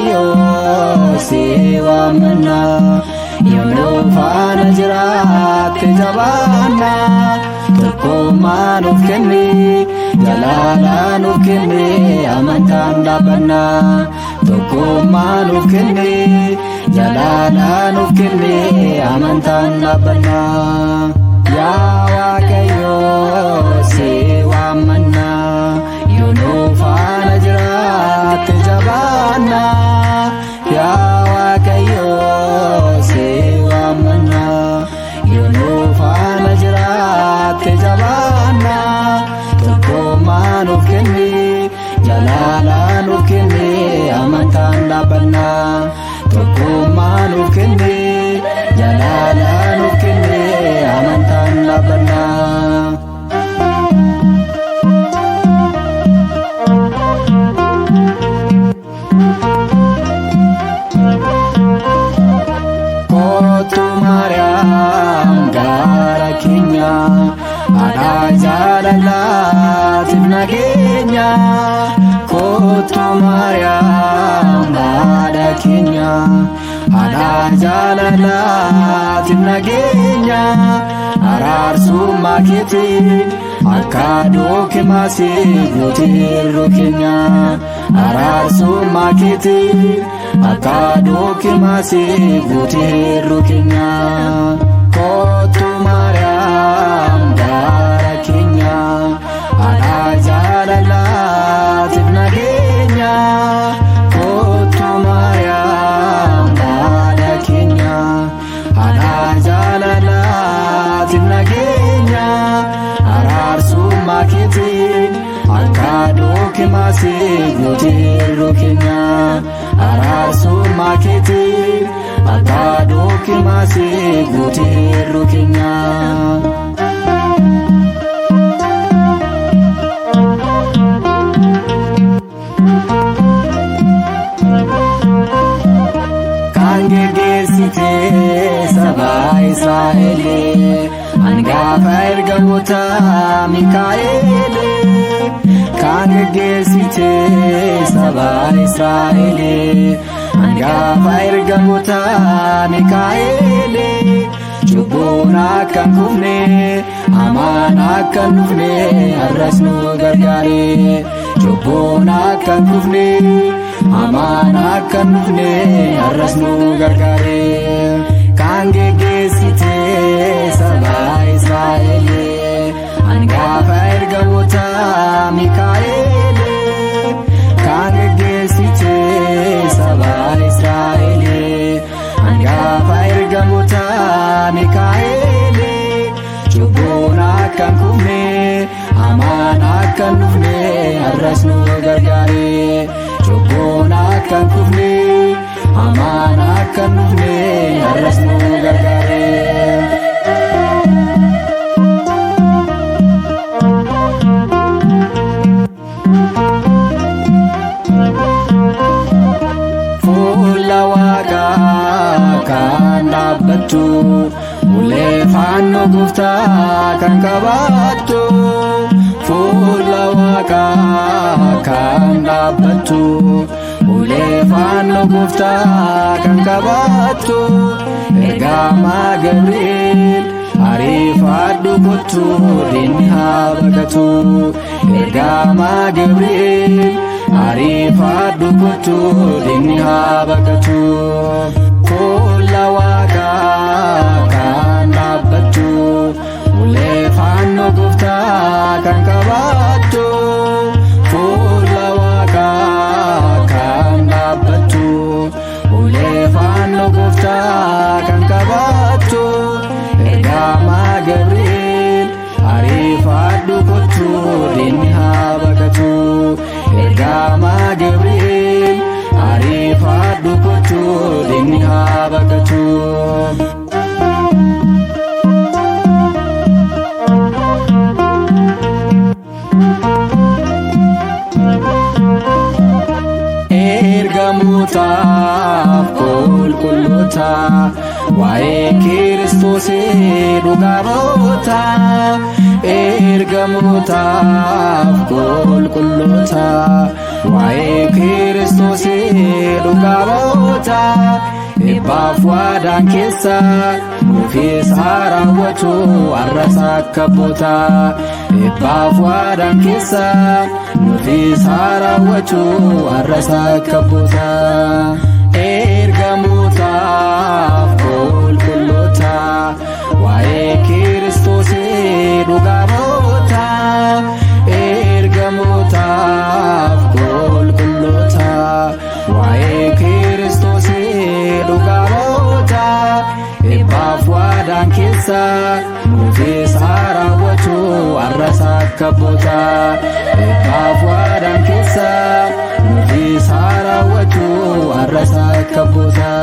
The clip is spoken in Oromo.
waaqayyo si waamna yommuu faana jiraatte jabaanna tokkummaa nuuf kenni jalaala nuuf kenni amantaan dhaabbanna tokkummaa nuuf kenni jalaala nuuf kenni amantaan dhaabbanna yaa waaqayyo si waamna yommuu faana jiraatte jabaanna yaa waaqayyo si waamna yommuu faana jiraatte jabaanna tokkummaa nuuf kenni jalaala nuuf kenni amantaan dhaabbanna tokkummaa nuuf kenni jalaala nuuf kenni amantaan dhaabbanna kootu Maariyaam gara keenya haadha jaalalaatiif nageenya kootu Maariyaam haadha keenya haadha jaalalaatiif nageenya araarsummaa keetiin akka dookimaasii guutirru keenya araarsummaa keetiin akka dookimaasii guutirru keenya kootu Maariyaam gara keenya haadha jaalalaatiif nageenya kootu Maariyaam haadha keenya haadha jaalalaatiif nageenya araarsummaa keetiin akka dookimaasii guutirru keenya araarsummaa keetiin akka dookimaasii guutirru keenya kan geggeessite saba Israa'elee hangafa ergamoota Mikaa'elee kan geggeessite saba Israa'elee hangafa ergamoota Mikaa'elee cubbuun akka hin kufne hamaan akka hin dhufne har'as nu gargaare cubbuun akka hin kufne hamaan akka hin dhufne har'as nu gargaare kan geggeessite saba Israa'elee hangafa ergamoota Mikaa'elee kan geggeessite saba Israa'elee hangafa ergamoota Mikaa'elee cubbuun akka hin kufne hamaan akka hin dhufne har'as nu gargaare cubbuun akka hin kufne hamaan akka hin dhufne har'as nu gargaare fuula Waaqaa kan dhaabbattu ulee fannoo Gooftaa kan qabattu fuula Waaqaa kan dhaabbattu ulee fannoo Gooftaa kan qabattu ergamaa Gabri'eel ariifadhu kottu diinni haa baqatu ergamaa Gabri'eel ariifadhu kottu diinni haa baqatu fuula Waaqaa kan dhaabbattu ulee fannoo Gooftaa kan qabattu fuula Waaqaa kan dhaabbattu ulee fannoo Gooftaa kan qabattu ergamaa Gabri'eel ariifadhu kottu diinni haa baqatu ergamaa Gabri'eel ariifadhu kottu diinni haa baqatu ergamootaaf qulqulloota waa'ee Kiristoosii dhugaa baata ergamootaaf qulqulloota waa'ee Kiristoosii dhugaa ba'oota eebbaaf waadaan keessa nuufis haa raawwatu har'as akka abboota eebbaaf waadaan keessa nuufis haa raawwatu har'as akka abboota ergamootaaf qulqulloota waa'ee Kiristoosii dhugaa ba'oota ergamootaaf qulqulloota waa'ee Kiristoosii dhugaa ba'oota eebbaaf waadaan keessa nuufis haa raawwatu har'as akka abboota eebbaaf waadaan keessa nuufis haa raawwatu har'as akka abboota.